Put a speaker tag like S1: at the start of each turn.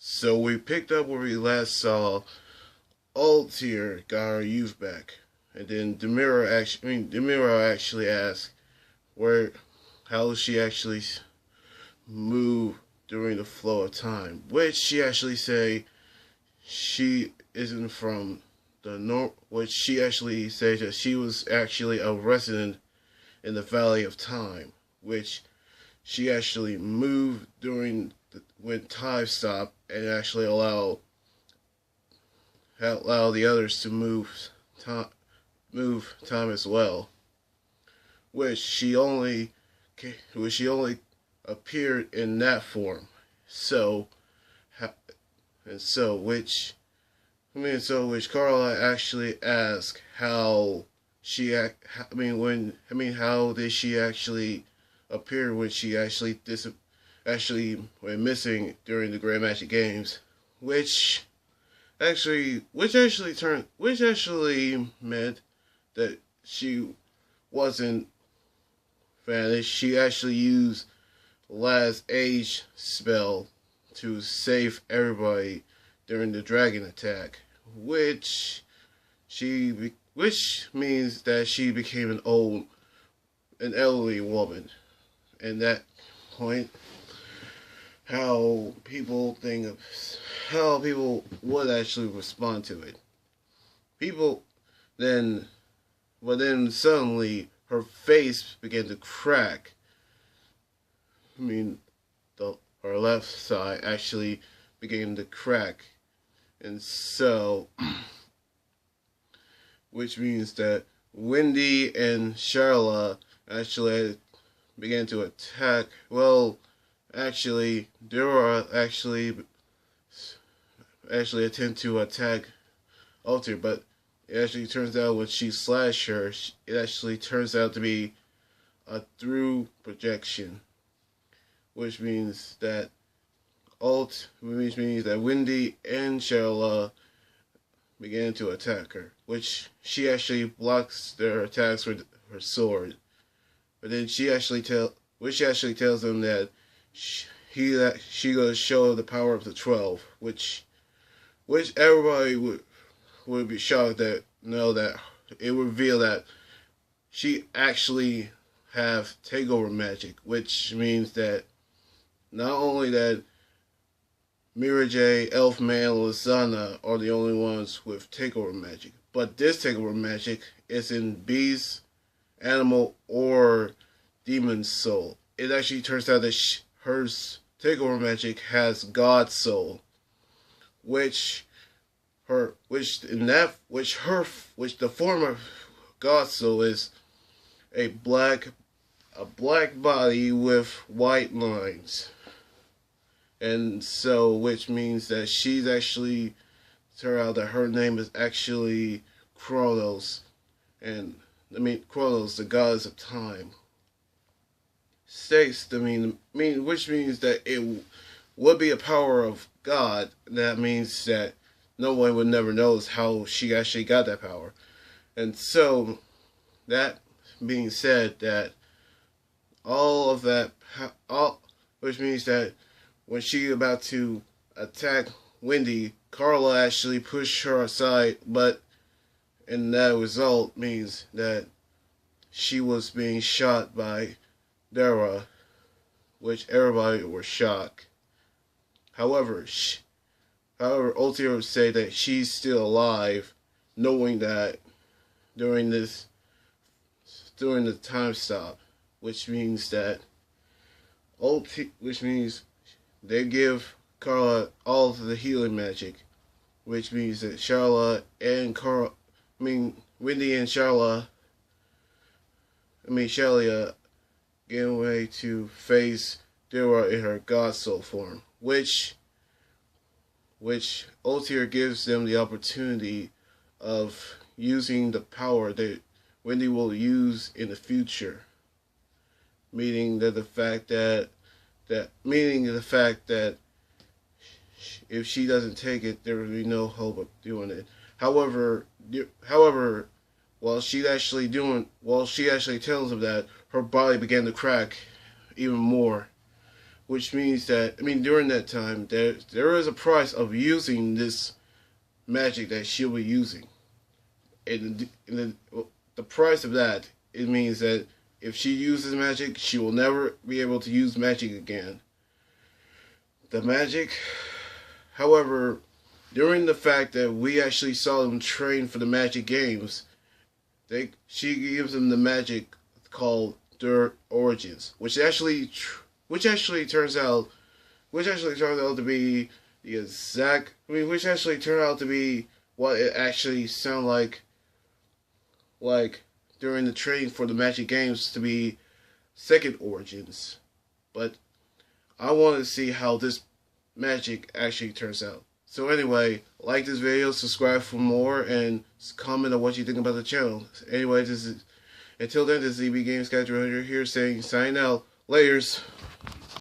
S1: So we picked up where we last saw Altair got her youth back, and then Demiro actually asked where, how she actually move during the flow of time, which she actually say she isn't from the north, which she actually said that she was actually a resident in the Valley of Time, which she actually moved during when time stopped and actually allow the others to move time as well, which she only appeared in that form. So and so which Carla actually asked how how did she actually appear when she actually went missing during the Grand Magic Games, which actually meant that she wasn't vanished. She actually used Last Age spell to save everybody during the dragon attack, which means that she became an elderly woman. And that point, how people would actually respond to it. People then, but then suddenly her face began to crack. Her left side actually began to crack, and so, which means that Wendy and Charla actually began to attack. Well, actually, Dora actually attempt to attack Altair, but it actually turns out when she slashed her, it actually turns out to be a through projection, which means that Wendy and Charla began to attack her, which she actually blocks their attacks with her sword. But then she actually tells them that she gonna show the power of the 12, which everybody would be shocked that know that it would reveal that she actually have takeover magic, which means that not only that Mirajay, Elfman, and Lizana are the only ones with takeover magic, but this takeover magic is in beast, animal, or demon soul. It actually turns out that her takeover magic has God soul, which the form of God soul is a black body with white lines. And so, which means that she's actually turned out that her name is actually Kronos, Kronos, the goddess of time. Which means that it would be a power of God. That means that no one would never knows how she actually got that power. And so, that being said, that which means that when she about to attack Wendy, Carla actually pushed her aside, and that result means that she was being shot by Dara, which everybody was shocked. However, Altair would say that she's still alive, knowing that during the time stop, which means they give Carla all of the healing magic, which means that Wendy and Shelia get away to face Dora in her God Soul form, which Altair gives them the opportunity of using the power that Wendy will use in the future, meaning the fact that if she doesn't take it, there will be no hope of doing it. However, while she actually tells him that, her body began to crack even more. which means that, I mean, during that time, there is a price of using this magic that she'll be using. And the price of that, it means that if she uses magic, she will never be able to use magic again. The magic, however, during the fact that we actually saw them train for the magic games, she gives them the magic called their origins, which actually turns out to be the exact. I mean, which actually turned out to be what it actually sounded like during the training for the magic games to be second origins. But I want to see how this magic actually turns out. So anyway, like this video, subscribe for more, and comment on what you think about the channel. Anyway, until then, this is EB Games Guy 300 here saying sign out. Layers.